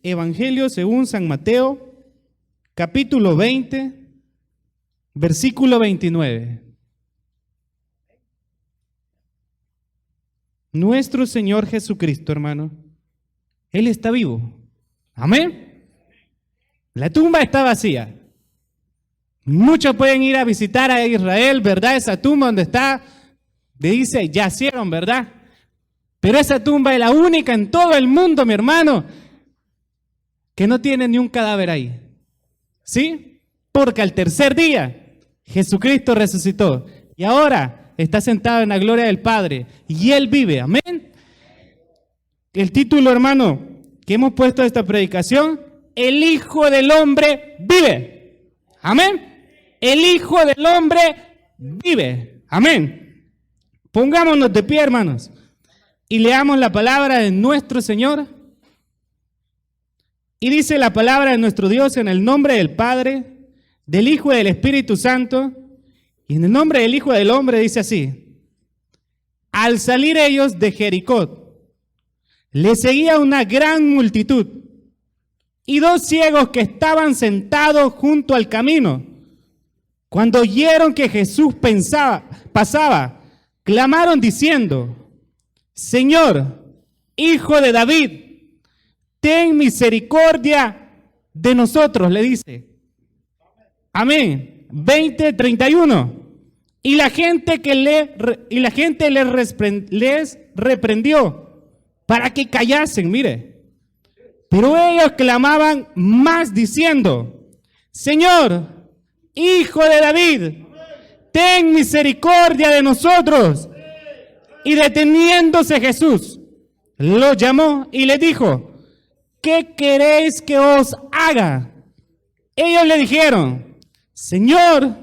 Evangelio según San Mateo, capítulo 20, versículo 29. Nuestro Señor Jesucristo, hermano, Él está vivo. Amén. La tumba está vacía. Muchos pueden ir a visitar a Israel, ¿verdad? Esa tumba donde está, dice, yacieron, ¿verdad? Pero esa tumba es la única en todo el mundo, mi hermano, que no tiene ni un cadáver ahí. ¿Sí? Porque al tercer día Jesucristo resucitó y ahora está sentado en la gloria del Padre y Él vive. Amén. El título, hermano, que hemos puesto a esta predicación: el Hijo del Hombre vive. Amén. El Hijo del Hombre vive. Amén. Pongámonos de pie, hermanos, y leamos la palabra de nuestro Señor. Y dice la palabra de nuestro Dios: en el nombre del Padre, del Hijo y del Espíritu Santo, y en el nombre del Hijo del Hombre, dice así: al salir ellos de Jericó, le seguía una gran multitud, y dos ciegos que estaban sentados junto al camino, cuando oyeron que Jesús pasaba, clamaron diciendo: Señor, Hijo de David, ten misericordia de nosotros, le dice. Amén. 20:31. Y la gente les reprendió para que callasen, mire. Pero ellos clamaban más diciendo: Señor, Hijo de David, ten misericordia de nosotros. Y deteniéndose Jesús, los llamó y les dijo: ¿qué queréis que os haga? Ellos le dijeron: Señor,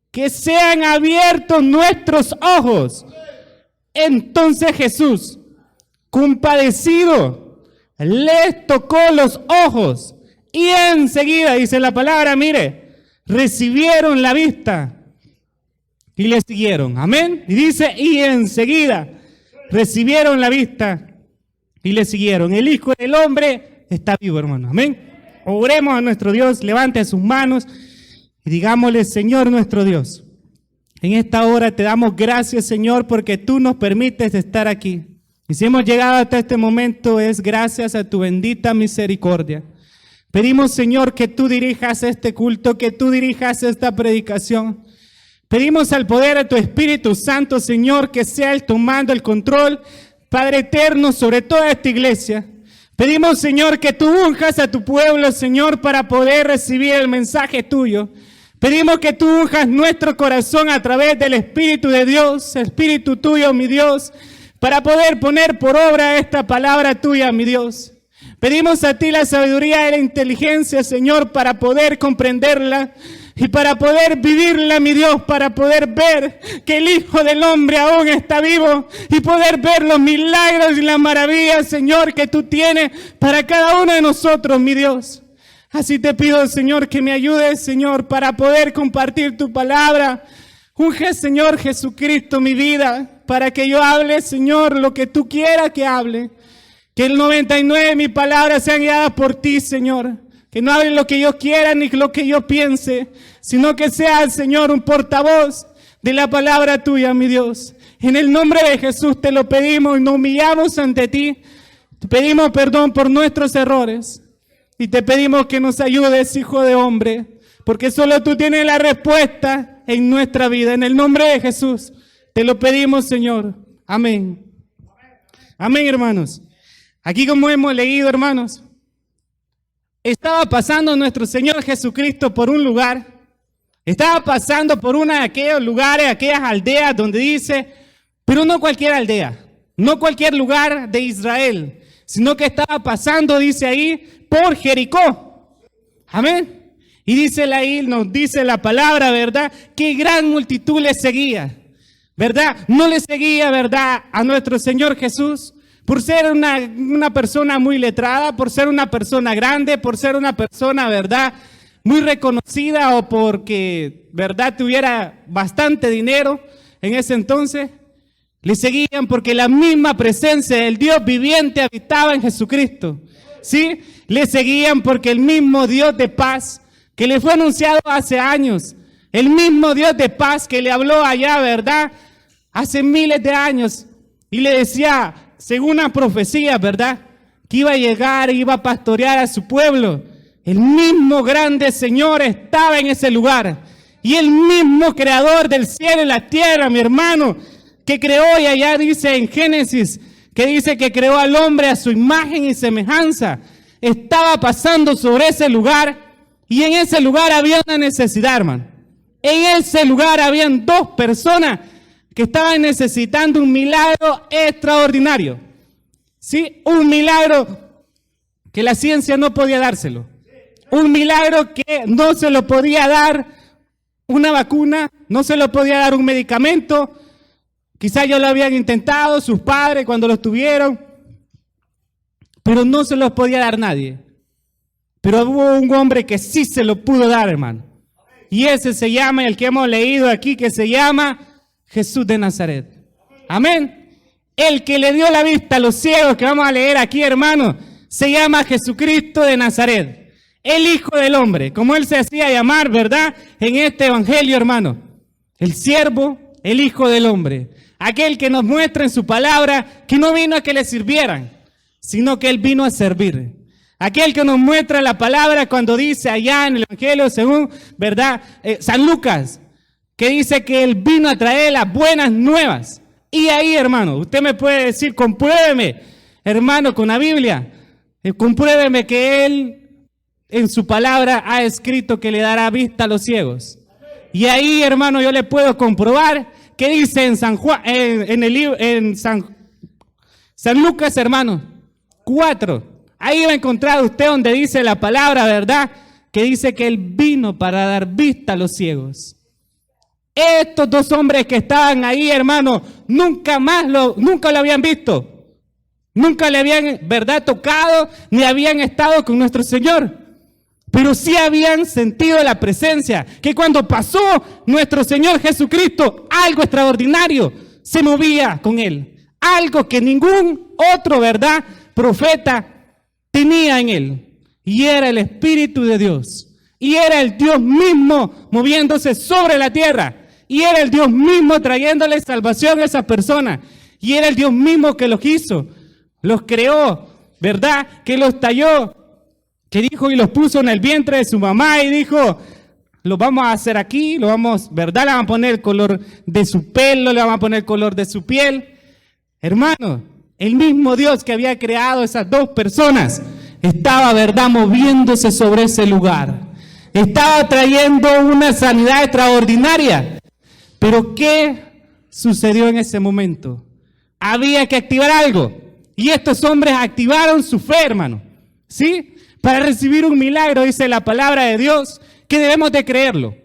que sean abiertos nuestros ojos. Entonces Jesús, compadecido, les tocó los ojos y enseguida, dice la palabra, mire, recibieron la vista y le siguieron. Amén. Y dice, y enseguida recibieron la vista y le siguieron. El Hijo del Hombre está vivo, hermano. Amén. Oremos a nuestro Dios, levante sus manos y digámosle: Señor nuestro Dios, en esta hora te damos gracias, Señor, porque tú nos permites estar aquí. Y si hemos llegado hasta este momento es gracias a tu bendita misericordia. Pedimos, Señor, que tú dirijas este culto, que tú dirijas esta predicación. Pedimos al poder de tu Espíritu Santo, Señor, que sea Él tomando el control, Padre eterno, sobre toda esta iglesia. Pedimos, Señor, que tú unjas a tu pueblo, Señor, para poder recibir el mensaje tuyo. Pedimos que tú unjas nuestro corazón a través del Espíritu de Dios, Espíritu tuyo, mi Dios, para poder poner por obra esta palabra tuya, mi Dios. Pedimos a ti la sabiduría y la inteligencia, Señor, para poder comprenderla y para poder vivirla, mi Dios, para poder ver que el Hijo del Hombre aún está vivo y poder ver los milagros y las maravillas, Señor, que tú tienes para cada uno de nosotros, mi Dios. Así te pido, Señor, que me ayudes, Señor, para poder compartir tu palabra. Unge, Señor Jesucristo, mi vida, para que yo hable, Señor, lo que tú quieras que hable. Que el 99 de mis palabras sean guiadas por ti, Señor. Que no hable lo que yo quiera ni lo que yo piense, sino que sea el Señor un portavoz de la palabra tuya, mi Dios. En el nombre de Jesús te lo pedimos y nos humillamos ante ti. Te pedimos perdón por nuestros errores. Y te pedimos que nos ayudes, Hijo de Hombre, porque solo tú tienes la respuesta en nuestra vida. En el nombre de Jesús te lo pedimos, Señor. Amén. Amén, hermanos. Aquí, como hemos leído, hermanos, estaba pasando nuestro Señor Jesucristo por un lugar. Estaba pasando por uno de aquellos lugares, aquellas aldeas donde dice, pero no cualquier aldea, no cualquier lugar de Israel, sino que estaba pasando, dice ahí, por Jericó. Amén. Y dice ahí, nos dice la palabra, ¿verdad? Que gran multitud le seguía, ¿verdad? No le seguía, ¿verdad?, a nuestro Señor Jesús por ser una persona muy letrada, por ser una persona grande, por ser una persona, ¿verdad?, muy reconocida, o porque, ¿verdad?, tuviera bastante dinero en ese entonces. Le seguían porque la misma presencia del Dios viviente habitaba en Jesucristo. ¿Sí? Le seguían porque el mismo Dios de paz que le fue anunciado hace años, el mismo Dios de paz que le habló allá, ¿verdad? Hace miles de años y le decía, según una profecía, ¿verdad? Que iba a llegar y iba a pastorear a su pueblo. El mismo grande Señor estaba en ese lugar. Y el mismo creador del cielo y la tierra, mi hermano, que creó, y allá dice en Génesis, que dice que creó al hombre a su imagen y semejanza, estaba pasando sobre ese lugar, y en ese lugar había una necesidad, hermano. En ese lugar habían dos personas que estaban necesitando un milagro extraordinario. ¿Sí? Un milagro que la ciencia no podía dárselo. Un milagro que no se lo podía dar una vacuna, no se lo podía dar un medicamento. Quizás ya lo habían intentado sus padres cuando los tuvieron, pero no se los podía dar nadie. Pero hubo un hombre que sí se lo pudo dar, hermano. Y ese se llama, el que hemos leído aquí, que se llama Jesús de Nazaret. Amén. El que le dio la vista a los ciegos, que vamos a leer aquí, hermano, se llama Jesucristo de Nazaret. El Hijo del Hombre, como Él se hacía llamar, ¿verdad? En este evangelio, hermano. El siervo, el Hijo del Hombre. Aquel que nos muestra en su palabra que no vino a que le sirvieran, sino que Él vino a servir. Aquel que nos muestra la palabra cuando dice allá en el evangelio, según, ¿verdad? San Lucas, que dice que Él vino a traer las buenas nuevas. Y ahí, hermano, usted me puede decir, compruébeme, hermano, con la Biblia, compruébeme que Él en su palabra ha escrito que le dará vista a los ciegos. Y ahí, hermano, yo le puedo comprobar que dice en San Juan, en el libro, en San Lucas, hermano, 4. Ahí va a encontrar usted donde dice la palabra, ¿verdad? Que dice que Él vino para dar vista a los ciegos. Estos dos hombres que estaban ahí, hermano, nunca lo habían visto. Nunca le habían, ¿verdad?, tocado, ni habían estado con nuestro Señor. Pero sí habían sentido la presencia, que cuando pasó nuestro Señor Jesucristo, algo extraordinario se movía con Él. Algo que ningún otro, ¿verdad?, profeta tenía en Él. Y era el Espíritu de Dios. Y era el Dios mismo moviéndose sobre la tierra. Y era el Dios mismo trayéndole salvación a esa persona. Y era el Dios mismo que los hizo, los creó, ¿verdad?, que los talló, que dijo y los puso en el vientre de su mamá y dijo, lo vamos a hacer aquí, lo vamos, ¿verdad?, le vamos a poner el color de su pelo, le vamos a poner el color de su piel. Hermano, el mismo Dios que había creado esas dos personas estaba, ¿verdad?, moviéndose sobre ese lugar. Estaba trayendo una sanidad extraordinaria. Pero ¿qué sucedió en ese momento? Había que activar algo. Y estos hombres activaron su fe, hermano. ¿Sí? Para recibir un milagro, dice la palabra de Dios, que debemos de creerlo.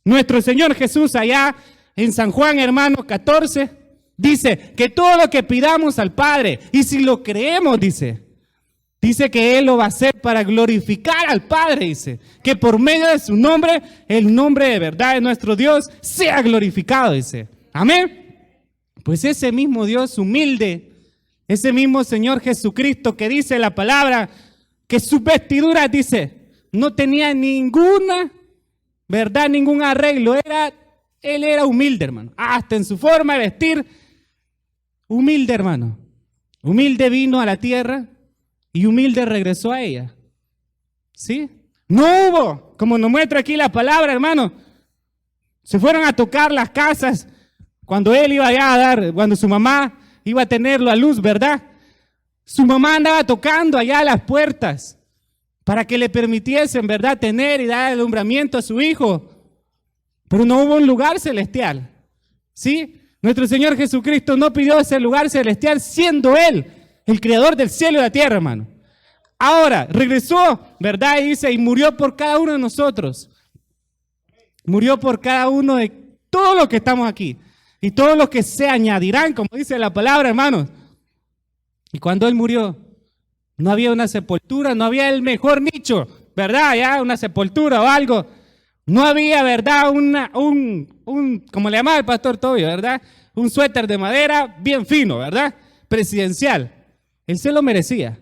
Nuestro Señor Jesús allá en San Juan, hermano, 14, dice que todo lo que pidamos al Padre, y si lo creemos, dice que Él lo va a hacer para glorificar al Padre, dice, que por medio de su nombre, el nombre de verdad de nuestro Dios sea glorificado, dice. Amén. Pues ese mismo Dios humilde, ese mismo Señor Jesucristo que dice la palabra, que sus vestiduras, dice, no tenía ninguna, ¿verdad?, ningún arreglo. Él era humilde, hermano. Hasta en su forma de vestir, humilde, hermano. Humilde vino a la tierra y humilde regresó a ella. ¿Sí? No hubo, como nos muestra aquí la palabra, hermano. Se fueron a tocar las casas cuando él iba allá a dar, cuando su mamá iba a tenerlo a luz, ¿verdad? Su mamá andaba tocando allá las puertas para que le permitiesen, ¿verdad?, tener y dar el alumbramiento a su hijo. Pero no hubo un lugar celestial. ¿Sí? Nuestro Señor Jesucristo no pidió ese lugar celestial siendo Él el creador del cielo y la tierra, hermano. Ahora, regresó, ¿verdad? Y dice, y murió por cada uno de nosotros. Murió por cada uno de todos los que estamos aquí. Y todos los que se añadirán, como dice la palabra, hermanos. Y cuando Él murió, no había una sepultura, no había el mejor nicho, ¿verdad? Ya una sepultura o algo. No había, ¿verdad? Como le llamaba el pastor Tobio, ¿verdad? un suéter de madera bien fino, ¿verdad? Presidencial. Él se lo merecía.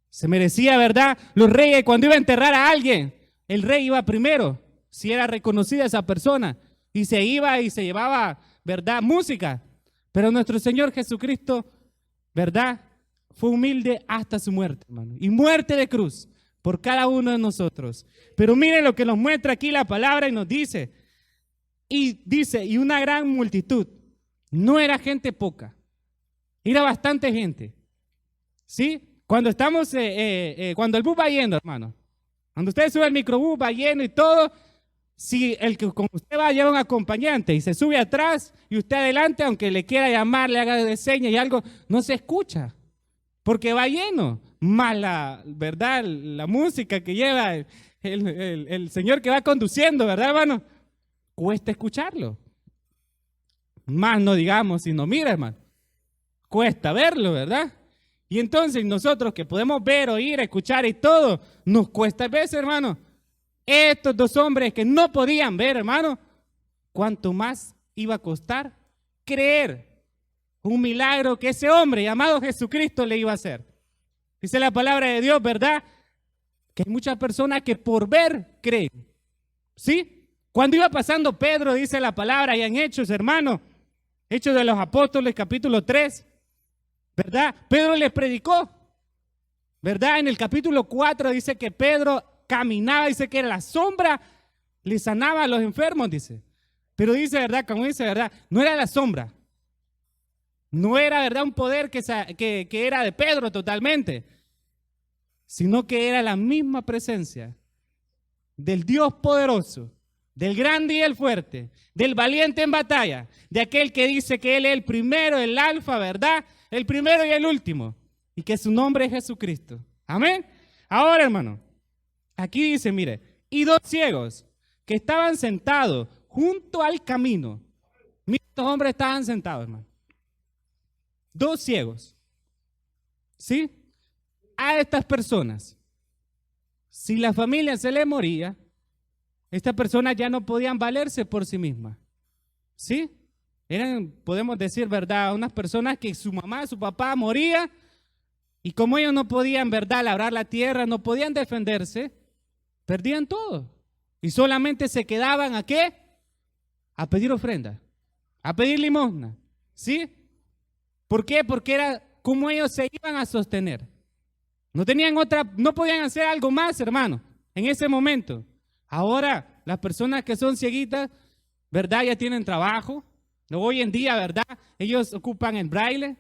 Se merecía, ¿verdad? Los reyes, cuando iba a enterrar a alguien, el rey iba primero, si era reconocida esa persona, y se iba y se llevaba, ¿verdad? Música. Pero nuestro Señor Jesucristo, ¿verdad? Fue humilde hasta su muerte, hermano. Y muerte de cruz por cada uno de nosotros. Pero miren lo que nos muestra aquí la palabra y nos dice. Y una gran multitud. No era gente poca. Era bastante gente. ¿Sí? Cuando estamos, cuando el bus va yendo, hermano. Cuando usted sube el microbús, va lleno y todo. Si el que con usted va lleva un acompañante y se sube atrás y usted adelante, aunque le quiera llamar, le haga de señas y algo, no se escucha. Porque va lleno. Más la, ¿verdad? La música que lleva el señor que va conduciendo, ¿verdad, hermano? Cuesta escucharlo. Más no digamos, sino mira, hermano. Cuesta verlo, ¿verdad? Y entonces nosotros que podemos ver, oír, escuchar y todo, nos cuesta a veces, hermano. Estos dos hombres que no podían ver, hermano, cuánto más iba a costar creer un milagro que ese hombre llamado Jesucristo le iba a hacer. Dice la palabra de Dios, ¿verdad? Que hay muchas personas que por ver creen. ¿Sí? Cuando iba pasando Pedro, dice la palabra, y en Hechos, hermano, Hechos de los Apóstoles, capítulo 3, ¿verdad? Pedro les predicó, ¿verdad? En el capítulo 4 dice que Pedro caminaba, dice que la sombra le sanaba a los enfermos, dice. Pero dice, ¿verdad? Como dice, ¿verdad? No era la sombra. No era, ¿verdad? Un poder que era de Pedro totalmente, sino que era la misma presencia del Dios poderoso, del grande y el fuerte, del valiente en batalla, de aquel que dice que Él es el primero, el alfa, ¿verdad? El primero y el último, y que su nombre es Jesucristo. Amén. Ahora, hermano, aquí dice, mire, y dos ciegos que estaban sentados junto al camino. Mira, estos hombres estaban sentados, hermano. Dos ciegos. ¿Sí? A estas personas, si la familia se le moría, estas personas ya no podían valerse por sí mismas. ¿Sí? Eran, podemos decir, ¿verdad? Unas personas que su mamá, su papá moría y como ellos no podían, ¿verdad? Labrar la tierra, no podían defenderse, perdían todo. Y solamente se quedaban ¿a qué? A pedir ofrenda, a pedir limosna. ¿Sí? ¿Por qué? Porque era como ellos se iban a sostener. No tenían otra, no podían hacer algo más, hermano, en ese momento. Ahora, las personas que son cieguitas, ¿verdad? Ya tienen trabajo. Hoy en día, ¿verdad? Ellos ocupan el braille,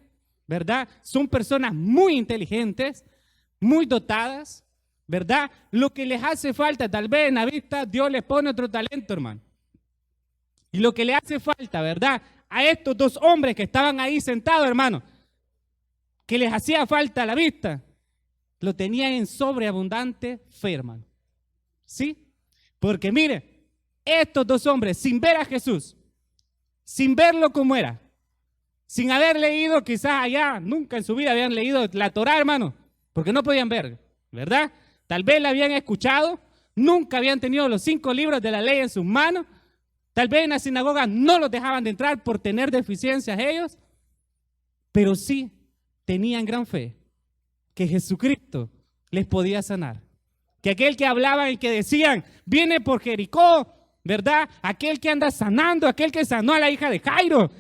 ¿verdad? Son personas muy inteligentes, muy dotadas, ¿verdad? Lo que les hace falta, tal vez en la vista, Dios les pone otro talento, hermano. Y lo que le hace falta, ¿verdad? A estos dos hombres que estaban ahí sentados, hermano, que les hacía falta la vista, lo tenían en sobreabundante fe, hermano. ¿Sí? Porque mire, estos dos hombres, sin ver a Jesús, sin verlo como era, sin haber leído quizás allá, nunca en su vida habían leído la Torá, hermano, porque no podían ver, ¿verdad? Tal vez la habían escuchado, nunca habían tenido los 5 libros de la ley en sus manos, tal vez en la sinagoga no los dejaban de entrar por tener deficiencias ellos, pero sí tenían gran fe que Jesucristo les podía sanar. Que aquel que hablaban y que decían, viene por Jericó, ¿verdad? Aquel que anda sanando, aquel que sanó a la hija de Jairo,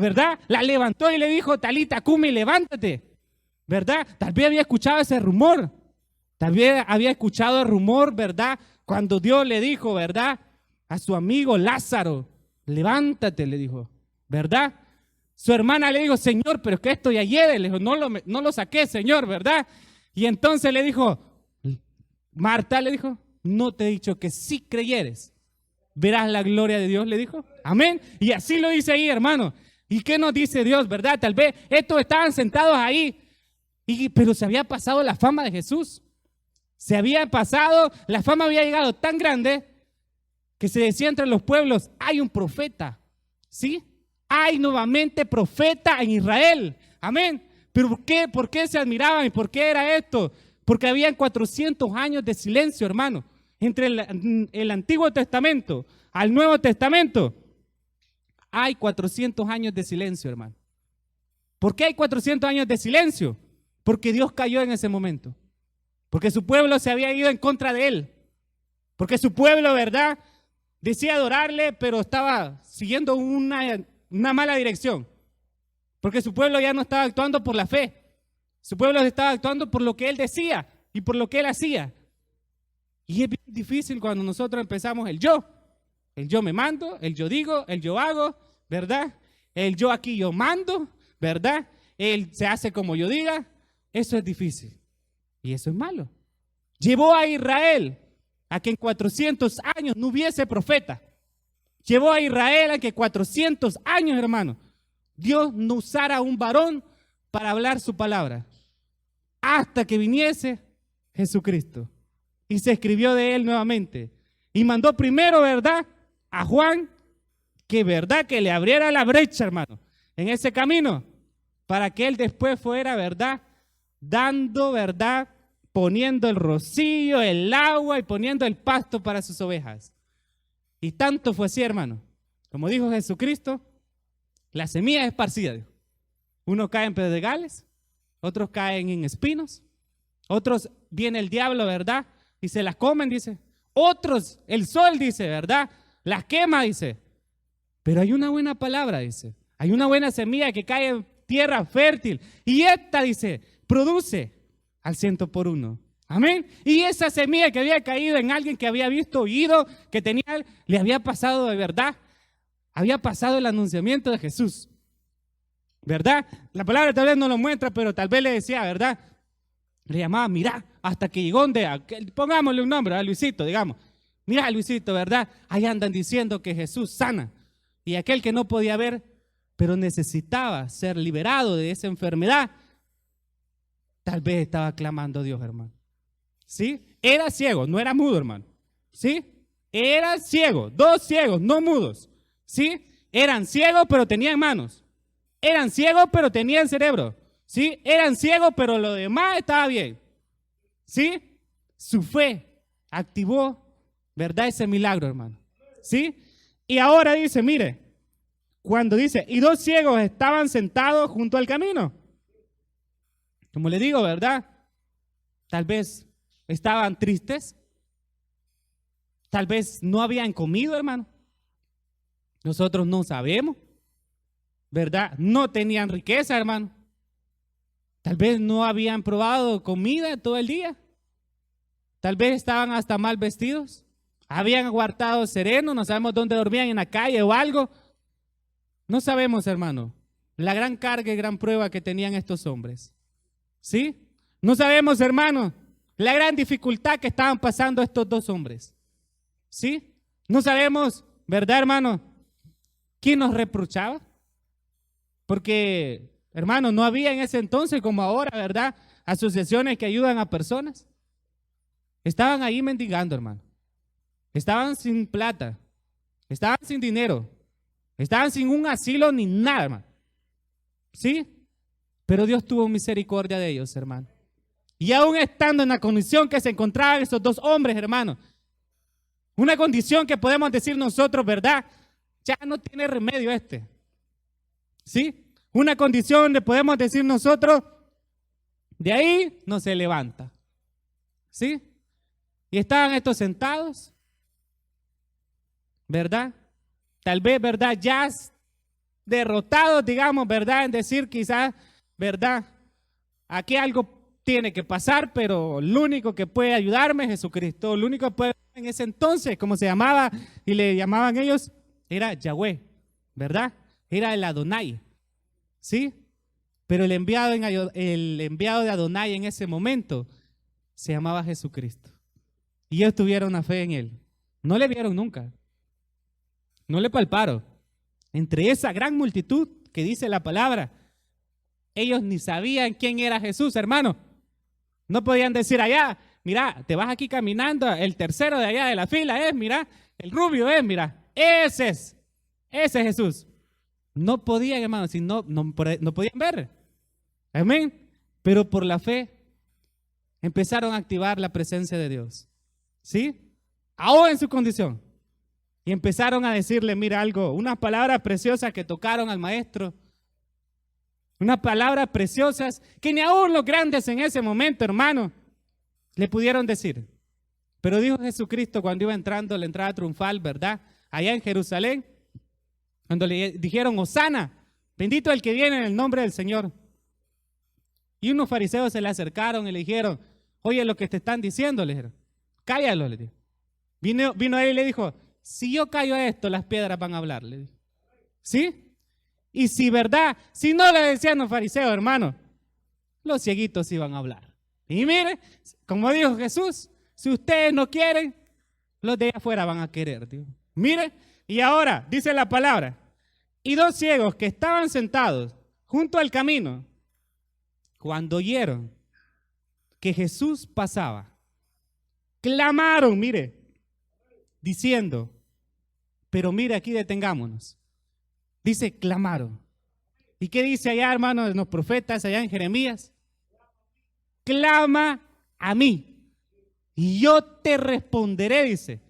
¿verdad? La levantó y le dijo, Talita cumi, levántate, ¿verdad? Tal vez había escuchado ese rumor, tal vez había escuchado el rumor, ¿verdad? Cuando Dios le dijo, ¿verdad? A su amigo Lázaro, levántate, le dijo, ¿verdad? Su hermana le dijo, Señor, pero es que esto ya hiede, le dijo, no lo saqué, Señor, ¿verdad? Y entonces le dijo, Marta le dijo, no te he dicho que si creyeres, verás la gloria de Dios, le dijo. Amén. Y así lo dice ahí, hermano. ¿Y qué nos dice Dios, verdad? Tal vez estos estaban sentados ahí, pero se había pasado la fama de Jesús. Se había pasado, la fama había llegado tan grande que se decía entre los pueblos, hay un profeta, ¿sí? Hay nuevamente profeta en Israel. Amén. ¿Pero por qué? ¿Por qué se admiraban y por qué era esto? Porque habían 400 años de silencio, hermano, entre el Antiguo Testamento al Nuevo Testamento. hay 400 años de silencio, hermano. ¿Por qué hay 400 años de silencio? Porque Dios cayó en ese momento. Porque su pueblo se había ido en contra de él. Porque su pueblo, ¿verdad?, decía adorarle, pero estaba siguiendo una mala dirección. Porque su pueblo ya no estaba actuando por la fe. Su pueblo estaba actuando por lo que él decía y por lo que él hacía. Y es bien difícil cuando nosotros empezamos el yo. El yo me mando, el yo digo, el yo hago, ¿verdad? El yo aquí yo mando, ¿verdad? Él se hace como yo diga. Eso es difícil. Y eso es malo. Llevó a Israel a que en 400 años no hubiese profeta. Llevó a Israel a que 400 años, hermano, Dios no usara a un varón para hablar su palabra. Hasta que viniese Jesucristo. Y se escribió de él nuevamente. Y mandó primero, ¿verdad?, a Juan, que verdad que le abriera la brecha, hermano, en ese camino, para que él después fuera, ¿verdad?, dando, ¿verdad?, poniendo el rocío, el agua y poniendo el pasto para sus ovejas. Y tanto fue así, hermano. Como dijo Jesucristo, la semilla es esparcida. Unos caen en pedregales, otros caen en espinos, otros viene el diablo, ¿verdad?, y se las comen, dice. Otros, el sol, dice, ¿verdad?, las quema, dice. Pero hay una buena palabra, dice. Hay una buena semilla que cae en tierra fértil. Y esta, dice, produce al 100 por 1. Amén. Y esa semilla que había caído en alguien que había visto, oído, que tenía, le había pasado de verdad. Había pasado el anunciamiento de Jesús. ¿Verdad? La palabra tal vez no lo muestra, pero tal vez le decía, ¿verdad? Le llamaba, mira, hasta que llegó pongámosle un nombre a Luisito, digamos. Mira, Luisito, ¿verdad? Ahí andan diciendo que Jesús sana. Y aquel que no podía ver, pero necesitaba ser liberado de esa enfermedad, tal vez estaba clamando a Dios, hermano. ¿Sí? Era ciego, no era mudo, hermano. ¿Sí? Era ciego, 2 ciegos, no mudos. ¿Sí? Eran ciegos, pero tenían manos. Eran ciegos, pero tenían cerebro. ¿Sí? Eran ciegos, pero lo demás estaba bien. ¿Sí? Su fe activó, ¿verdad?, ese milagro, hermano. ¿Sí? Y ahora dice, mire, cuando dice, y 2 ciegos estaban sentados junto al camino. Como le digo, ¿verdad? Tal vez estaban tristes. Tal vez no habían comido, hermano. Nosotros no sabemos, ¿verdad? No tenían riqueza, hermano. Tal vez no habían probado comida todo el día. Tal vez estaban hasta mal vestidos. Habían aguantado sereno, no sabemos dónde dormían, en la calle o algo. No sabemos, hermano, la gran carga y gran prueba que tenían estos hombres. ¿Sí? No sabemos, hermano, la gran dificultad que estaban pasando estos 2 hombres. ¿Sí? No sabemos, ¿verdad, hermano? ¿Quién nos reprochaba? Porque, hermano, no había en ese entonces como ahora, ¿verdad?, asociaciones que ayudan a personas. Estaban ahí mendigando, hermano. Estaban sin plata. Estaban sin dinero. Estaban sin un asilo ni nada, hermano. ¿Sí? Pero Dios tuvo misericordia de ellos, hermano. Y aún estando en la condición que se encontraban esos 2 hombres, hermano, una condición que podemos decir nosotros, ¿verdad?, ya no tiene remedio este. ¿Sí? Una condición donde podemos decir nosotros, de ahí no se levanta. ¿Sí? Y estaban estos sentados, ¿verdad? Tal vez, ¿verdad?, ya derrotados, digamos, ¿verdad?, en decir quizás, ¿verdad?, aquí algo tiene que pasar, pero el único que puede ayudarme es Jesucristo. El único que puede, en ese entonces, como se llamaba y le llamaban ellos, era Yahweh, ¿verdad? Era el Adonai, ¿sí? Pero el enviado de Adonai en ese momento se llamaba Jesucristo. Y ellos tuvieron una fe en él. No le vieron nunca. No le palparon. Entre esa gran multitud que dice la palabra, ellos ni sabían quién era Jesús, hermano. No podían decir allá, mira, te vas aquí caminando, el tercero de allá de la fila es, mira, el rubio es, mira, ese es Jesús. No podían, hermano, si no podían ver. Amén. Pero por la fe empezaron a activar la presencia de Dios. ¿Sí? Aún en su condición. Y empezaron a decirle, mira algo, unas palabras preciosas que tocaron al maestro. Unas palabras preciosas que ni aún los grandes en ese momento, hermano, le pudieron decir. Pero dijo Jesucristo cuando iba entrando la entrada triunfal, ¿verdad? Allá en Jerusalén, cuando le dijeron, Hosana, bendito el que viene en el nombre del Señor. Y unos fariseos se le acercaron y le dijeron, oye, lo que te están diciendo, le dijeron, cállalo, le dijo. Vino él y le dijo, si yo callo a esto, las piedras van a hablar, le dijo. ¿Sí? Y si verdad, si no le decían los fariseos, hermano, los cieguitos iban a hablar. Y mire, como dijo Jesús, si ustedes no quieren, los de afuera van a querer, Dios. Mire, y ahora dice la palabra, y dos ciegos que estaban sentados junto al camino, cuando oyeron que Jesús pasaba, clamaron, mire, diciendo, pero mire, aquí detengámonos. Dice, clamaron. ¿Y qué dice allá, hermanos, los profetas, allá en Jeremías? Clama a mí y yo te responderé, dice.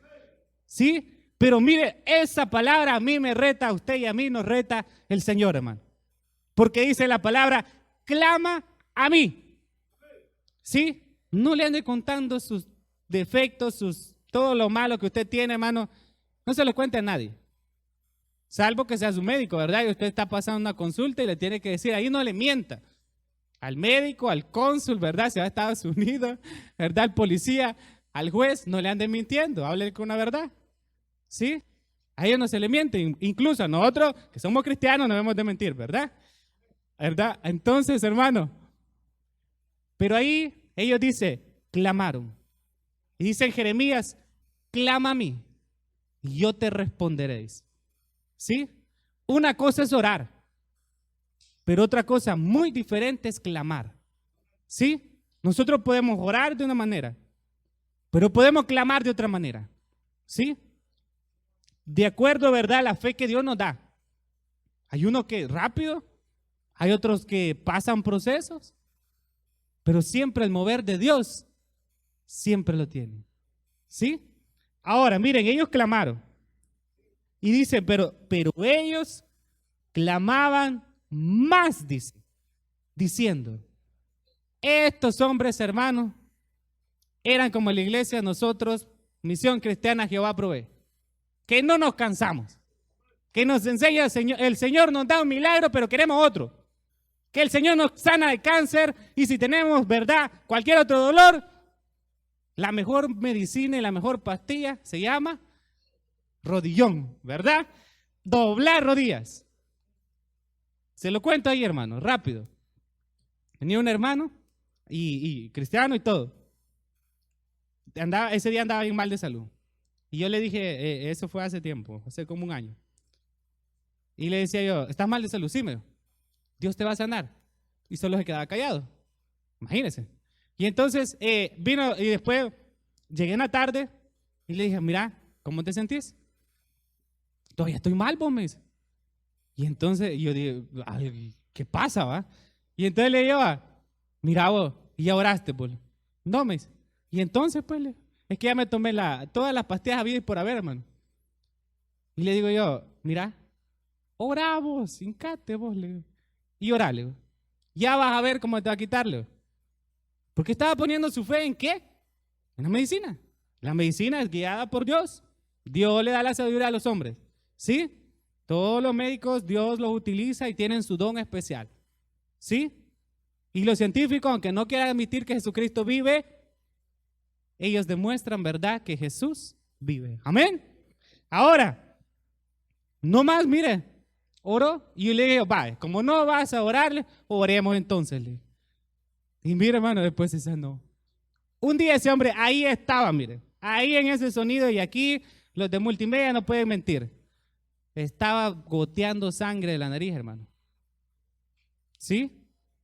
¿Sí? Pero mire, esa palabra a mí me reta, a usted y a mí nos reta el Señor, hermano. Porque dice la palabra, clama a mí. ¿Sí? No le ande contando sus defectos, todo lo malo que usted tiene, hermano. No se lo cuente a nadie. Salvo que sea su médico, ¿verdad? Y usted está pasando una consulta y le tiene que decir, ahí no le mienta. Al médico, al cónsul, ¿verdad? Si va a Estados Unidos, ¿verdad? Al policía, al juez, no le anden mintiendo, hable con una verdad. ¿Sí? A ellos no se le miente, incluso a nosotros que somos cristianos no debemos de mentir, ¿verdad? ¿Verdad? Entonces, hermano, pero ahí ellos dicen, clamaron. Y dice en Jeremías, clama a mí y yo te responderéis. ¿Sí? Una cosa es orar, pero otra cosa muy diferente es clamar. ¿Sí? Nosotros podemos orar de una manera, pero podemos clamar de otra manera. ¿Sí? De acuerdo, ¿verdad?, a la fe que Dios nos da. Hay uno que rápido, hay otros que pasan procesos, pero siempre el mover de Dios, siempre lo tienen. ¿Sí? Ahora, miren, ellos clamaron. Y dice, pero ellos clamaban más, dice, diciendo, estos hombres, hermanos, eran como la iglesia, nosotros, Misión Cristiana Jehová Provee, que no nos cansamos, que nos enseña el Señor nos da un milagro, pero queremos otro, que el Señor nos sana de cáncer y si tenemos, verdad, cualquier otro dolor, la mejor medicina y la mejor pastilla se llama rodillón, ¿verdad? Doblar rodillas. Se lo cuento ahí, hermano, rápido. Venía un hermano y cristiano y todo. Ese día andaba bien mal de salud. Y yo le dije, eso fue hace tiempo, hace como un año. Y le decía yo, ¿estás mal de salud? Sí, me dijo, Dios te va a sanar. Y solo se quedaba callado. Imagínense. Y entonces vino y después llegué en la tarde y le dije, mira, ¿cómo te sentís? Todavía estoy mal, vos, me dice. Y entonces yo digo, ay, ¿qué pasa, va? Y entonces le digo, mira vos, y ya oraste, pues. No, me dice. Y entonces, pues, es que ya me tomé todas las pastillas habidas y por haber, hermano. Y le digo yo, mira, orá vos, hincate vos, le digo. Y orale, ya vas a ver cómo te va a quitarle. Porque estaba poniendo su fe en qué? En la medicina. La medicina es guiada por Dios. Dios le da la sabiduría a los hombres. ¿Sí? Todos los médicos Dios los utiliza y tienen su don especial. ¿Sí? Y los científicos, aunque no quieran admitir que Jesucristo vive, ellos demuestran, ¿verdad?, que Jesús vive. Amén. Ahora, no más, mire, oró y yo le digo, va, como no vas a orarle, oremos entonces. Y mire, hermano, después se sanó. Un día ese hombre ahí estaba, mire, ahí en ese sonido y aquí los de multimedia no pueden mentir. Estaba goteando sangre de la nariz, hermano. ¿Sí?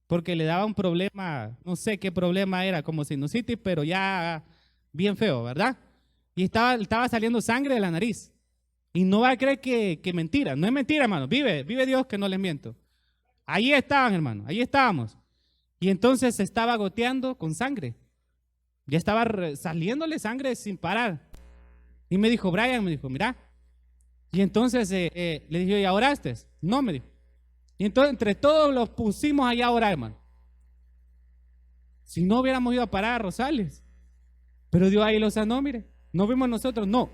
Porque le daba un problema, no sé qué problema era, como sinusitis, pero ya bien feo, ¿verdad? Y estaba saliendo sangre de la nariz. Y no va a creer que mentira. No es mentira, hermano. Vive Dios que no les miento. Ahí estaban, hermano. Ahí estábamos. Y entonces se estaba goteando con sangre. Ya estaba saliéndole sangre sin parar. Y me dijo, Brian, me dijo, mira, Y entonces le dije, ¿ya oraste? No, me dijo. Y entonces entre todos los pusimos allá a orar, hermano. Si no hubiéramos ido a parar a Rosales. Pero Dios ahí lo sanó, mire. No vimos nosotros, no.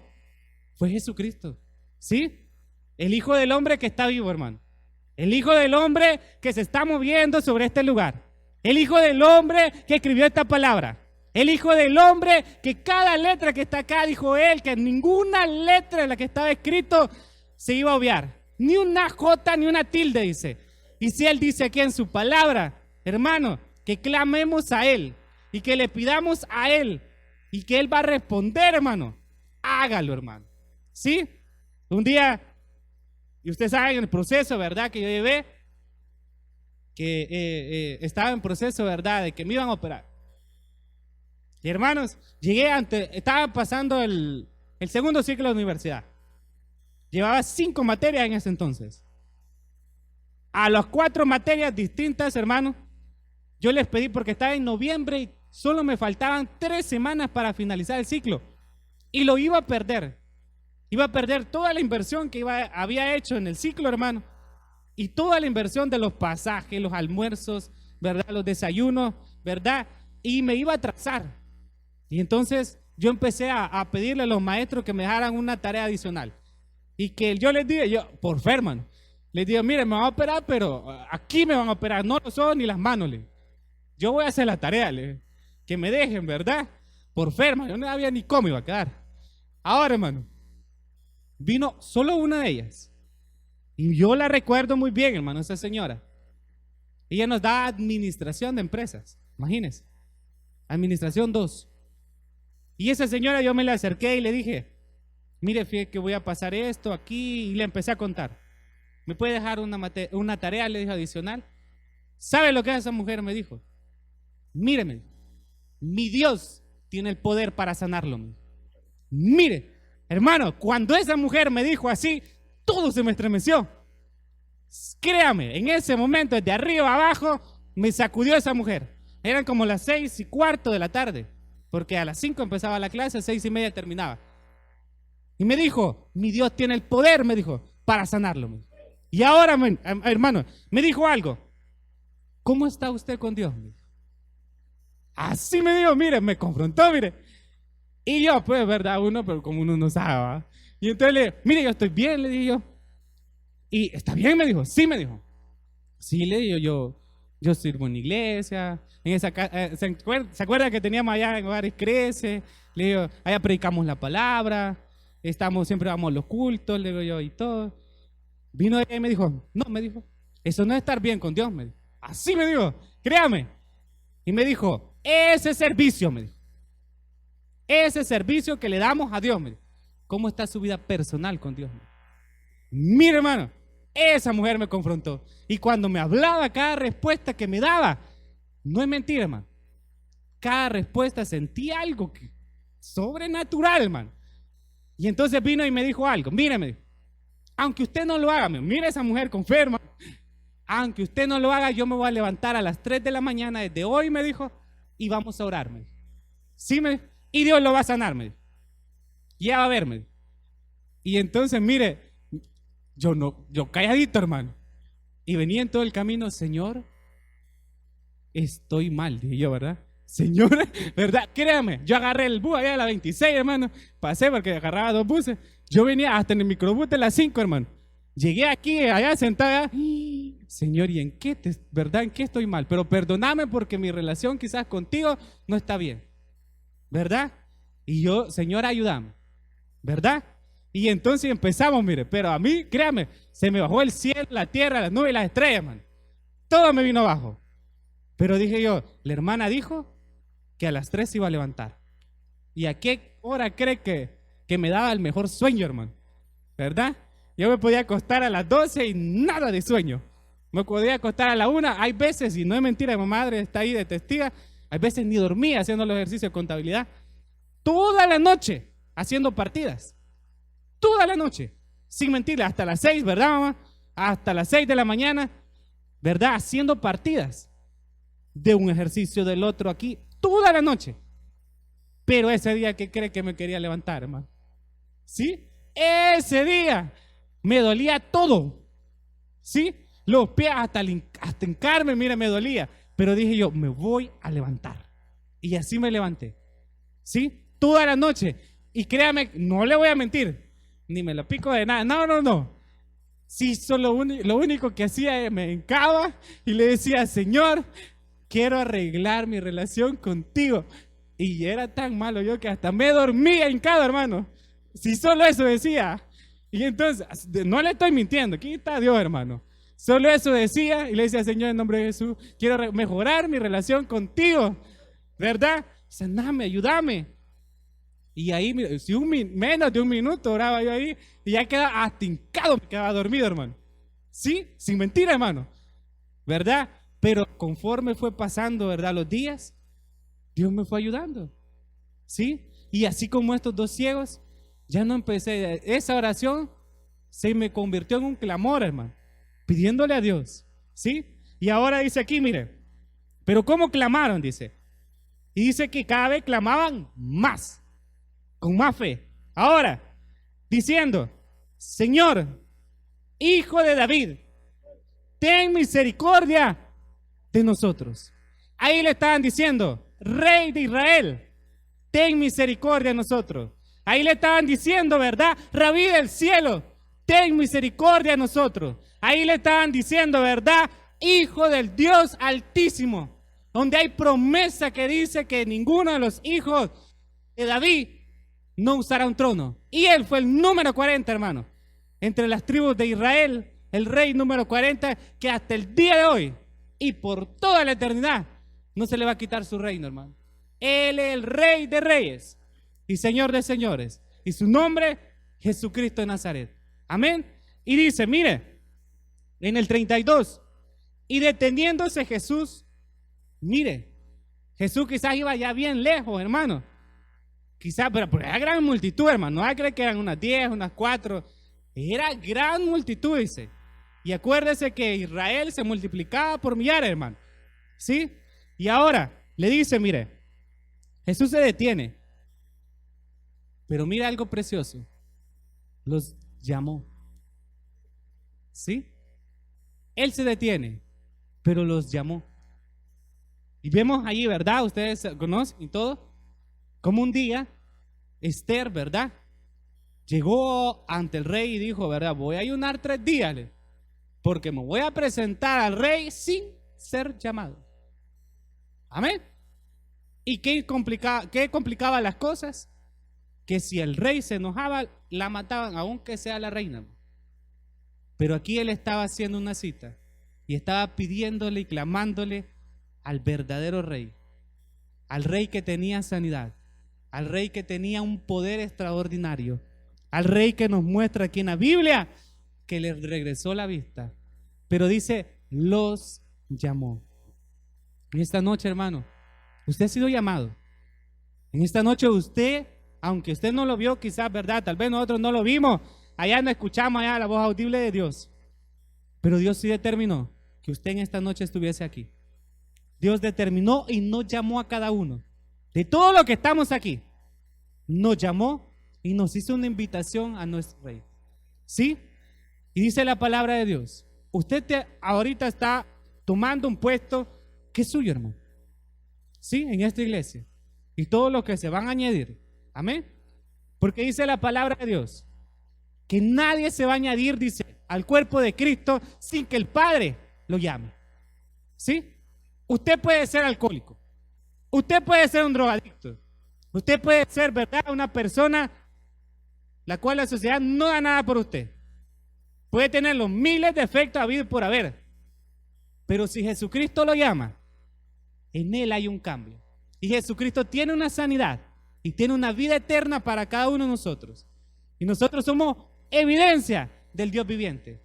Fue Jesucristo. ¿Sí? El Hijo del Hombre que está vivo, hermano. El Hijo del Hombre que se está moviendo sobre este lugar. El Hijo del Hombre que escribió esta palabra. El Hijo del Hombre que cada letra que está acá, dijo él, que ninguna letra de la que estaba escrito se iba a obviar. Ni una jota, ni una tilde, dice. Y si él dice aquí en su palabra, hermano, que clamemos a él y que le pidamos a él y que él va a responder, hermano, hágalo, hermano. ¿Sí? Un día, y usted sabe en el proceso, ¿verdad? Que yo llevé, que estaba en proceso, ¿verdad? De que me iban a operar. Y hermanos, estaba pasando el segundo ciclo de la universidad. Llevaba 5 materias en ese entonces. A las 4 materias distintas, hermano, yo les pedí porque estaba en noviembre y solo me faltaban 3 semanas para finalizar el ciclo. Y lo iba a perder. Iba a perder toda la inversión que había hecho en el ciclo, hermano. Y toda la inversión de los pasajes, los almuerzos, ¿verdad? Los desayunos, ¿verdad? Y me iba a atrasar. Y entonces yo empecé a pedirle a los maestros que me dejaran una tarea adicional. Y que yo les dije, por fe, hermano, les digo, miren, me van a operar, pero aquí me van a operar, no los ojos ni las manos. Yo voy a hacer la tarea, que me dejen, ¿verdad? Por fe, hermano, yo no sabía ni cómo iba a quedar. Ahora, hermano, vino solo una de ellas. Y yo la recuerdo muy bien, hermano, esa señora. Ella nos da administración de empresas, imagínense. Administración 2. Y esa señora yo me la acerqué y le dije, mire, fíjate que voy a pasar esto aquí, y le empecé a contar. ¿Me puede dejar una tarea? Le dije adicional. ¿Sabe lo que esa mujer me dijo? Míreme, mi Dios tiene el poder para sanarlo. Mire, hermano, cuando esa mujer me dijo así, todo se me estremeció. Créame, en ese momento, desde arriba a abajo, me sacudió esa mujer. Eran como las 6:15 de la tarde, porque a las 5 empezaba la clase, a 6:30 terminaba. Y me dijo, mi Dios tiene el poder, me dijo, para sanarlo. Y ahora, hermano, me dijo algo. ¿Cómo está usted con Dios? Así me dijo, mire, me confrontó, mire. Y yo, pues, verdad, pero como uno no sabe, ¿va? Y entonces le dije, mire, yo estoy bien, le dije yo. Y está bien, me dijo, sí, me dijo. Sí, le digo, yo sirvo en iglesia, en esa ¿se acuerda que teníamos allá en Hogares Crece? Le digo, allá predicamos la palabra, siempre vamos a los cultos, le digo yo, y todo. Vino ella y me dijo, no, me dijo, eso no es estar bien con Dios, me dijo. Así me dijo, créame. Y me dijo, ese servicio, me dijo, ese servicio que le damos a Dios, me dijo, ¿cómo está su vida personal con Dios? Mire, hermano, esa mujer me confrontó. Y cuando me hablaba, cada respuesta que me daba, no es mentira, hermano. Cada respuesta sentí algo sobrenatural, hermano. Y entonces vino y me dijo algo. Mire, me dijo, aunque usted no lo haga, mire esa mujer con fe, hermano. Aunque usted no lo haga, yo me voy a levantar a las 3 de la mañana desde hoy, me dijo, y vamos a orar, me dijo. Sí, me dijo, y Dios lo va a sanar, me dijo. Ya va a ver, me dijo. Y entonces, mire, yo calladito, hermano. Y venía en todo el camino, Señor, estoy mal, dije yo, ¿verdad? Señor, ¿verdad? Créame, yo agarré el bus allá a la 26, hermano. Pasé porque agarraba 2 buses. Yo venía hasta en el microbús de las 5, hermano. Llegué aquí, allá sentada. Señor, ¿y en qué, verdad? ¿En qué estoy mal? Pero perdóname porque mi relación quizás contigo no está bien, ¿verdad? Y yo, Señor, ayúdame, ¿verdad? Y entonces empezamos, mire, pero a mí, créame, se me bajó el cielo, la tierra, las nubes y las estrellas, man. Todo me vino abajo. Pero dije yo, la hermana dijo que a las 3 se iba a levantar. ¿Y a qué hora cree que me daba el mejor sueño, hermano? ¿Verdad? Yo me podía acostar a las 12 y nada de sueño. Me podía acostar a la 1. Hay veces, y no es mentira, mi madre está ahí de testiga, hay veces ni dormía haciendo los ejercicios de contabilidad. Toda la noche haciendo partidas. Toda la noche. Sin mentirle, hasta las 6, ¿verdad, mamá? Hasta las 6 de la mañana, ¿verdad? Haciendo partidas. De un ejercicio del otro aquí. Toda la noche. Pero ese día, ¿qué cree que me quería levantar, hermano? ¿Sí? Ese día me dolía todo, ¿sí? Los pies hasta hincarme, mira, me dolía. Pero dije yo, me voy a levantar. Y así me levanté, ¿sí? Toda la noche. Y créame, no le voy a mentir, ni me lo pico de nada. No. Sí, lo único que hacía es me hincaba y le decía, Señor, quiero arreglar mi relación contigo. Y era tan malo yo que hasta me dormía hincado, hermano. Si solo eso decía. Y entonces, no le estoy mintiendo, aquí está Dios, hermano. Solo eso decía y le decía, Señor, en nombre de Jesús, quiero mejorar mi relación contigo, ¿verdad? Saname, ayúdame. Y ahí, si menos de un minuto oraba yo ahí y ya quedaba hasta hincado, me quedaba dormido, hermano. ¿Sí? Sin mentira, hermano. ¿Verdad? Pero conforme fue pasando, ¿verdad? Los días, Dios me fue ayudando. ¿Sí? Y así como estos dos ciegos, ya no empecé. Esa oración se me convirtió en un clamor, hermano, pidiéndole a Dios. ¿Sí? Y ahora dice aquí, mire, pero ¿cómo clamaron? Dice. Y dice que cada vez clamaban más, con más fe. Ahora, diciendo, Señor, Hijo de David, ten misericordia de nosotros. Ahí le estaban diciendo, Rey de Israel, ten misericordia de nosotros. Ahí le estaban diciendo, ¿verdad? Rabí del cielo, ten misericordia de nosotros. Ahí le estaban diciendo, ¿verdad? Hijo del Dios Altísimo, donde hay promesa que dice que ninguno de los hijos de David no usará un trono. Y él fue el número 40, hermano. Entre las tribus de Israel, el rey número 40, que hasta el día de hoy y por toda la eternidad no se le va a quitar su reino, hermano. Él es el Rey de Reyes y Señor de Señores. Y su nombre, Jesucristo de Nazaret. Amén. Y dice, mire, en el 32, y deteniéndose Jesús, mire, Jesús quizás iba ya bien lejos, hermano. Quizás, pero era gran multitud, hermano. No hay que creer que eran unas 10, unas 4. Era gran multitud, dice. Y acuérdese que Israel se multiplicaba por millares, hermano. ¿Sí? Y ahora le dice, mire, Jesús se detiene. Pero mira algo precioso. Los llamó. ¿Sí? Él se detiene, pero los llamó. Y vemos allí, ¿verdad? Ustedes conocen y todo. Como un día, Esther, ¿verdad? Llegó ante el rey y dijo, ¿verdad? Voy a ayunar 3 días, porque me voy a presentar al rey sin ser llamado. Amén. ¿Y qué complicaba las cosas? Que si el rey se enojaba, la mataban, aunque sea la reina. Pero aquí él estaba haciendo una cita y estaba pidiéndole y clamándole al verdadero rey, al rey que tenía sanidad, al rey que tenía un poder extraordinario, al rey que nos muestra aquí en la Biblia que le regresó la vista. Pero dice, los llamó. En esta noche, hermano, usted ha sido llamado. En esta noche usted, aunque usted no lo vio quizás, ¿verdad? Tal vez nosotros no lo vimos, allá no escuchamos allá la voz audible de Dios. Pero Dios sí determinó que usted en esta noche estuviese aquí. Dios determinó y nos llamó a cada uno. De todo lo que estamos aquí, nos llamó y nos hizo una invitación a nuestro rey. ¿Sí? Y dice la palabra de Dios, usted ahorita está tomando un puesto que es suyo, hermano. ¿Sí? En esta iglesia. Y todo lo que se van a añadir. Amén. Porque dice la palabra de Dios que nadie se va a añadir, dice, al cuerpo de Cristo sin que el Padre lo llame. ¿Sí? Usted puede ser alcohólico. Usted puede ser un drogadicto. Usted puede ser, ¿verdad?, una persona la cual la sociedad no da nada por usted. Puede tener los miles de defectos habidos por haber. Pero si Jesucristo lo llama, en él hay un cambio. Y Jesucristo tiene una sanidad y tiene una vida eterna para cada uno de nosotros. Y nosotros somos evidencia del Dios viviente.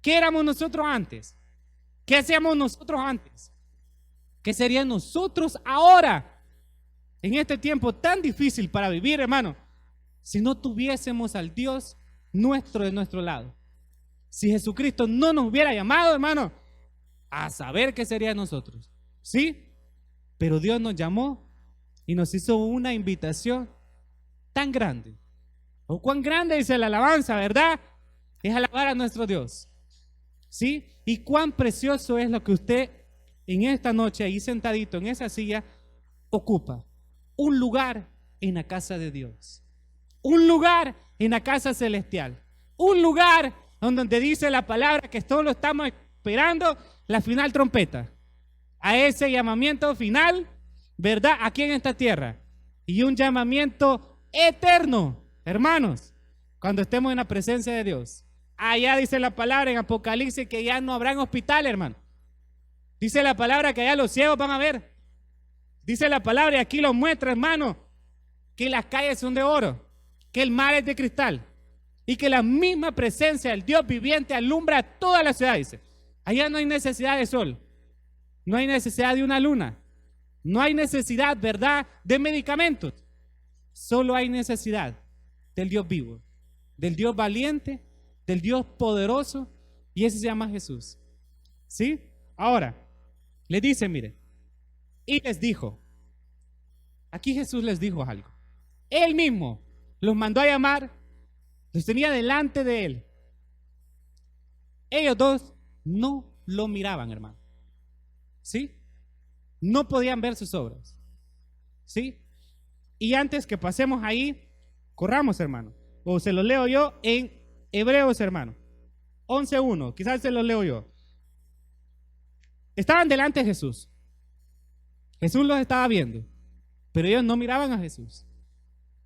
¿Qué éramos nosotros antes? ¿Qué hacíamos nosotros antes? ¿Qué serían nosotros ahora? En este tiempo tan difícil para vivir, hermano, si no tuviésemos al Dios nuestro de nuestro lado. Si Jesucristo no nos hubiera llamado, hermano, a saber qué sería de nosotros. ¿Sí? Pero Dios nos llamó y nos hizo una invitación tan grande. ¿O cuán grande dice la alabanza, verdad? es alabar a nuestro Dios. ¿Sí? Y cuán precioso es lo que usted en esta noche, ahí sentadito en esa silla, ocupa. Un lugar en la casa de Dios. Un lugar en la casa celestial. Un lugar donde dice la palabra que todos lo estamos esperando, la final trompeta. A ese llamamiento final, ¿verdad? Aquí en esta tierra. Y un llamamiento eterno, hermanos, cuando estemos en la presencia de Dios. Allá dice la palabra en Apocalipsis que ya no habrán hospital, hermano. Dice la palabra que allá los ciegos van a ver. Dice la palabra, y aquí lo muestra, hermano, que las calles son de oro, que el mar es de cristal y que la misma presencia del Dios viviente alumbra toda la ciudad, dice. Allá no hay necesidad de sol, no hay necesidad de una luna, no hay necesidad, ¿verdad?, de medicamentos. Solo hay necesidad del Dios vivo, del Dios valiente, del Dios poderoso, y ese se llama Jesús. ¿Sí? Ahora, les dice, mire, y les dijo, aquí Jesús les dijo algo. Él mismo los mandó a llamar, los tenía delante de él. Ellos dos no lo miraban, hermano. ¿Sí? No podían ver sus obras. ¿Sí? Y antes que pasemos ahí, corramos, hermano. O se lo leo yo en Hebreos, hermano. 11:1, quizás se lo leo yo. Estaban delante de Jesús. Jesús los estaba viendo, pero ellos no miraban a Jesús.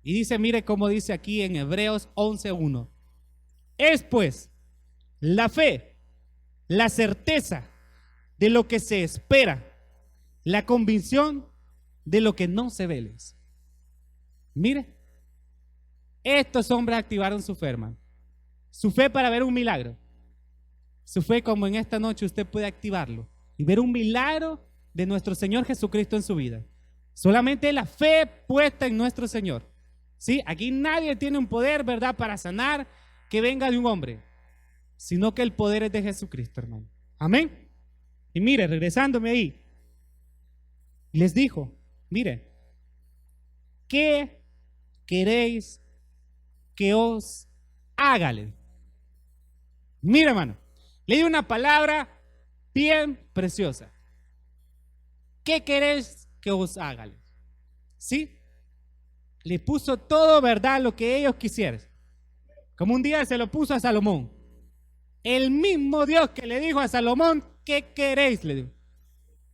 Y dice, mire cómo dice aquí en Hebreos 11:1. Es pues la fe, la certeza de lo que se espera, la convicción de lo que no se ve. Mire, estos hombres activaron su fe, hermano. Su fe para ver un milagro. Su fe como en esta noche usted puede activarlo y ver un milagro de nuestro Señor Jesucristo en su vida. Solamente la fe puesta en nuestro Señor. ¿Sí? Aquí nadie tiene un poder, ¿verdad?, para sanar que venga de un hombre, sino que el poder es de Jesucristo, hermano. Amén. Y mire, regresándome ahí, les dijo, mire, ¿qué queréis que os hágale? Mire, hermano, le di una palabra bien preciosa. ¿Qué queréis que os hágale? ¿Sí? Le puso todo, ¿verdad?, lo que ellos quisieran. Como un día se lo puso a Salomón. El mismo Dios que le dijo a Salomón, ¿qué queréis?, le dijo.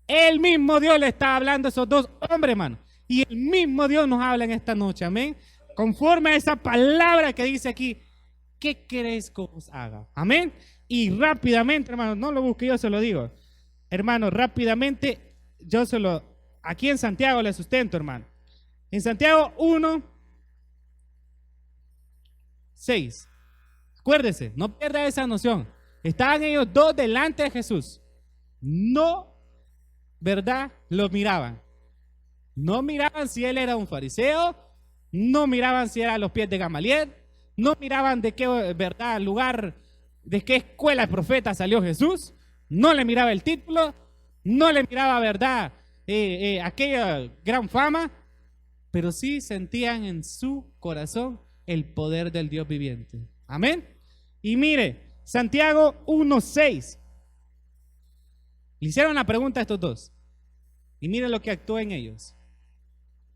El mismo Dios le está hablando a esos dos hombres, hermano. Y el mismo Dios nos habla en esta noche, amén. Conforme a esa palabra que dice aquí, ¿qué queréis que os haga? Amén. Y rápidamente, hermano, no lo busque, yo se lo digo. Hermano, rápidamente, aquí en Santiago le sustento, hermano. En Santiago 1:6. Acuérdese, no pierda esa noción. Estaban ellos dos delante de Jesús. No, ¿verdad?, los miraban. No miraban si él era un fariseo. No miraban si era a los pies de Gamaliel. No miraban de qué, ¿verdad?, lugar, de qué escuela de profeta salió Jesús. No le miraba el título. No le miraba, ¿verdad?, aquella gran fama. Pero sí sentían en su corazón el poder del Dios viviente. Amén. Y mire, Santiago 1:6. Le hicieron la pregunta a estos dos. Y mire lo que actuó en ellos.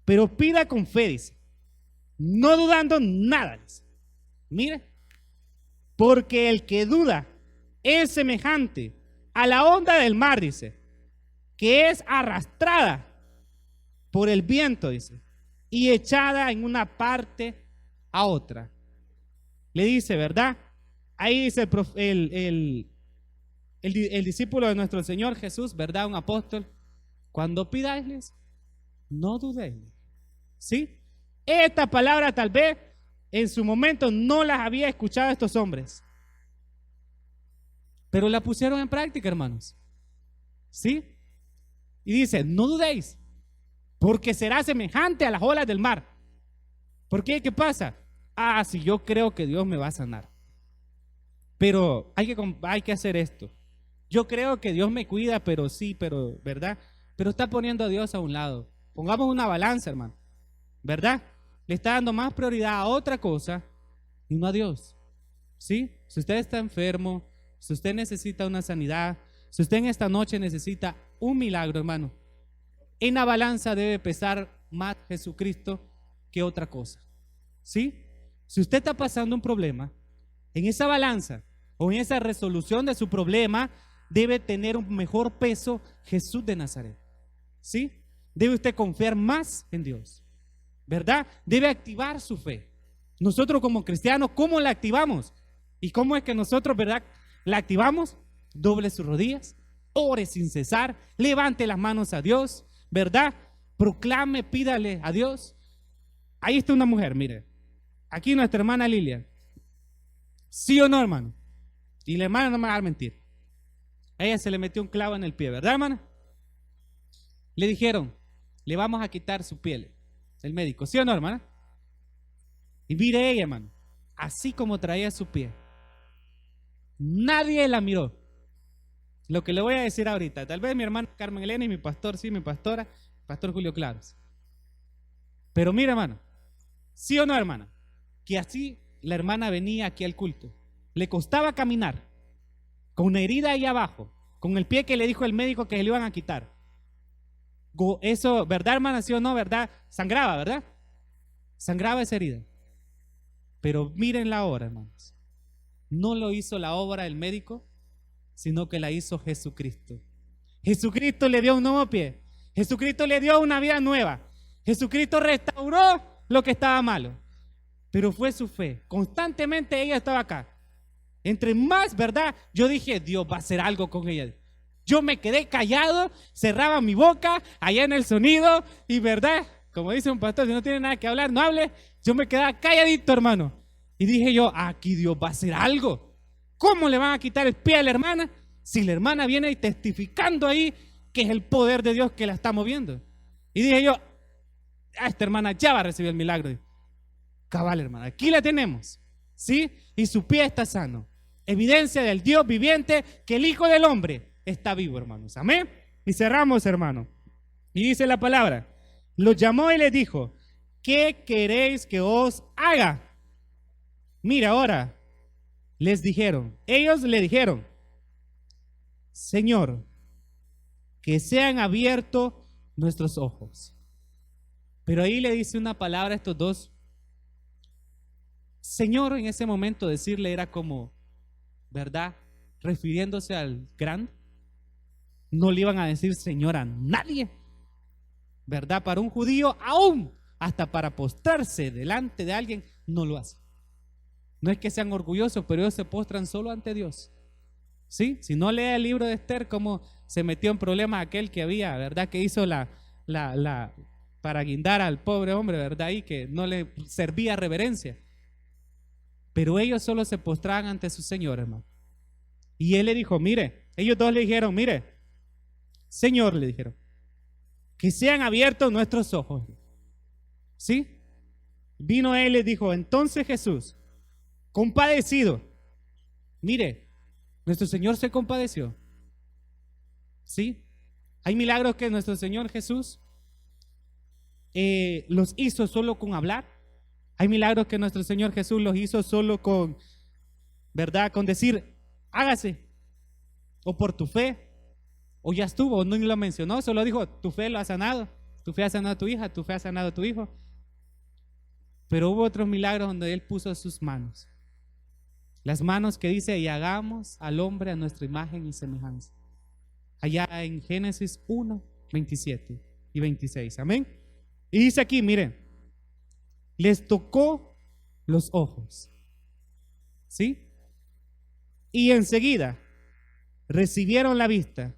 Pero pida con fe, dice, no dudando nada, dice. Mire, porque el que duda es semejante a la onda del mar, dice, que es arrastrada por el viento, dice, y echada en una parte a otra. Le dice, ¿verdad? Ahí dice el discípulo de nuestro Señor Jesús, ¿verdad?, un apóstol, cuando pidáisles, no dudéis. ¿Sí? Esta palabra tal vez en su momento no las había escuchado estos hombres, pero la pusieron en práctica, hermanos. ¿Sí? Y dice, no dudéis, porque será semejante a las olas del mar. ¿Por qué? ¿Qué pasa? Si yo creo que Dios me va a sanar, pero hay que hacer esto. Yo creo que Dios me cuida, pero sí, pero, ¿verdad? Pero está poniendo a Dios a un lado. Pongamos una balanza, hermano, ¿verdad? Le está dando más prioridad a otra cosa y no a Dios. ¿Sí? Si usted está enfermo, si usted necesita una sanidad, si usted en esta noche necesita un milagro, hermano, en la balanza debe pesar más Jesucristo que otra cosa. ¿Sí? Si usted está pasando un problema, en esa balanza o en esa resolución de su problema debe tener un mejor peso Jesús de Nazaret. ¿Sí? Debe usted confiar más en Dios, ¿verdad? Debe activar su fe. Nosotros como cristianos, ¿cómo la activamos? ¿Y cómo es que nosotros, verdad, la activamos? Doble sus rodillas, ore sin cesar, levante las manos a Dios, ¿verdad? Proclame, pídale a Dios. Ahí está una mujer, mire. Aquí nuestra hermana Lilia. ¿Sí o no, hermano? Y la hermana no me va a mentir. A ella se le metió un clavo en el pie, ¿verdad, hermana? Le dijeron, le vamos a quitar su piel. El médico, ¿sí o no, hermana? Y mire ella, hermano, así como traía su pie. Nadie la miró. Lo que le voy a decir ahorita, tal vez mi hermana Carmen Elena y mi pastor, sí, mi pastora, pastor Julio Claros. Pero mira, hermano, ¿sí o no, hermana? Que así la hermana venía aquí al culto. Le costaba caminar, con una herida ahí abajo, con el pie que le dijo el médico que se le iban a quitar. Eso, ¿verdad, hermana? ¿Sí o no? ¿Verdad? Sangraba, ¿verdad? Sangraba esa herida. Pero miren la obra, hermanos. No lo hizo la obra del médico, sino que la hizo Jesucristo. Jesucristo le dio un nuevo pie. Jesucristo le dio una vida nueva. Jesucristo restauró lo que estaba malo. Pero fue su fe. Constantemente ella estaba acá. Entre más, ¿verdad? Yo dije, Dios va a hacer algo con ella. Yo me quedé callado, cerraba mi boca allá en el sonido y, ¿verdad? Como dice un pastor, si no tiene nada que hablar, no hable. Yo me quedaba calladito, hermano. Y dije yo, aquí Dios va a hacer algo. ¿Cómo le van a quitar el pie a la hermana? Si la hermana viene testificando ahí que es el poder de Dios que la está moviendo. Y dije yo, esta hermana ya va a recibir el milagro. Cabal, hermana, aquí la tenemos, ¿sí? Y su pie está sano. Evidencia del Dios viviente, que el Hijo del Hombre está vivo, hermanos. Amén. Y cerramos, hermano. Y dice la palabra, los llamó y les dijo, ¿qué queréis que os haga? Mira, ahora ellos le dijeron, Señor, que sean abiertos nuestros ojos. Pero ahí le dice una palabra a estos dos. Señor, en ese momento decirle era como, ¿verdad? Refiriéndose al grande. No le iban a decir Señor a nadie, ¿verdad? Para un judío, aún hasta para postrarse delante de alguien, no lo hace. No es que sean orgullosos, pero ellos se postran solo ante Dios. ¿Sí? Si no lee el libro de Esther, cómo se metió en problemas aquel que había, ¿verdad? Que hizo para guindar al pobre hombre, ¿verdad? Y que no le servía reverencia. Pero ellos solo se postraban ante su Señor, hermano. Y él le dijo, mire, ellos dos le dijeron, mire, Señor, le dijeron, que sean abiertos nuestros ojos. ¿Sí? Vino él y les dijo, entonces Jesús, compadecido, mire, nuestro Señor se compadeció. ¿Sí? Hay milagros que nuestro Señor Jesús los hizo solo con hablar. Hay milagros que nuestro Señor Jesús los hizo solo con, ¿verdad? Con decir, hágase. O por tu fe. O ya estuvo, o no lo mencionó, solo dijo, tu fe lo ha sanado. Tu fe ha sanado a tu hija, tu fe ha sanado a tu hijo. Pero hubo otros milagros donde Él puso sus manos. Las manos que dice, y hagamos al hombre a nuestra imagen y semejanza. Allá en Génesis 1, 27 y 26. Amén. Y dice aquí, miren, les tocó los ojos. ¿Sí? Y enseguida recibieron la vista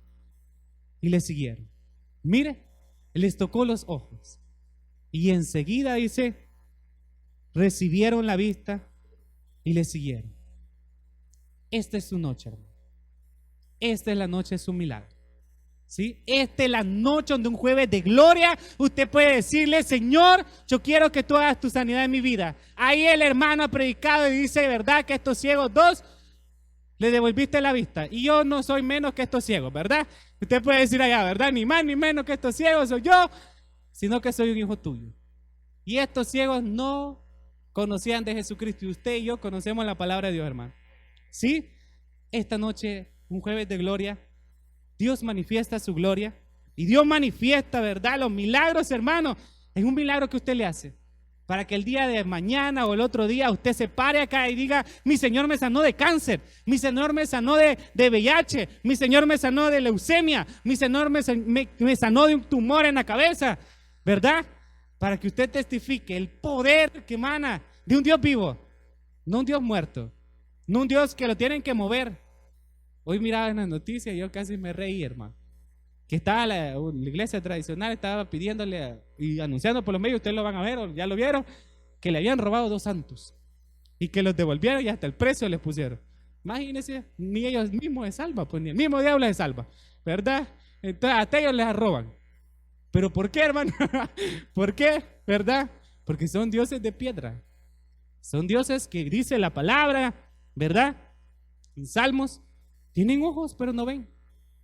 y le siguieron. Mire, les tocó los ojos. Y enseguida dice, recibieron la vista y le siguieron. Esta es su noche, hermano. Esta es la noche de su milagro. ¿Sí? Esta es la noche donde un jueves de gloria usted puede decirle, Señor, yo quiero que tú hagas tu sanidad en mi vida. Ahí el hermano ha predicado y dice, ¿verdad? Que estos ciegos dos le devolviste la vista. Y yo no soy menos que estos ciegos, ¿verdad? Usted puede decir allá, ¿verdad? Ni más ni menos que estos ciegos soy yo, sino que soy un hijo tuyo. Y estos ciegos no conocían de Jesucristo y usted y yo conocemos la palabra de Dios, hermano. ¿Sí? Esta noche, un jueves de gloria, Dios manifiesta su gloria y Dios manifiesta, ¿verdad? Los milagros, hermano. Es un milagro que usted le hace para que el día de mañana o el otro día usted se pare acá y diga: mi Señor me sanó de cáncer, mi Señor me sanó de VIH, mi Señor me sanó de leucemia, mi Señor me sanó de un tumor en la cabeza, ¿verdad? Para que usted testifique el poder que emana de un Dios vivo, no un Dios muerto, no un Dios que lo tienen que mover. Hoy miraba en las noticias y yo casi me reí, hermano, que estaba la iglesia tradicional, estaba pidiéndole y anunciando por los medios, ustedes lo van a ver o ya lo vieron, que le habían robado 2 santos y que los devolvieron y hasta el precio les pusieron. Imagínense, ni ellos mismos se salvan, pues ni el mismo diablo se salva, ¿verdad? Entonces hasta ellos les roban. ¿Pero por qué, hermano? ¿Por qué? ¿Verdad? Porque son dioses de piedra. Son dioses que dice la palabra, ¿verdad? En Salmos, tienen ojos pero no ven,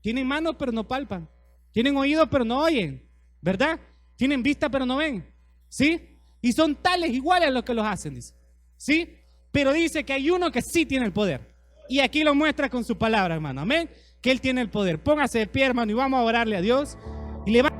tienen manos pero no palpan, tienen oídos pero no oyen, ¿verdad? Tienen vista pero no ven, ¿sí? Y son tales iguales a los que los hacen, dice, ¿sí? Pero dice que hay uno que sí tiene el poder. Y aquí lo muestra con su palabra, hermano, amén. Que Él tiene el poder. Póngase de pie, hermano, y vamos a orarle a Dios. Y le va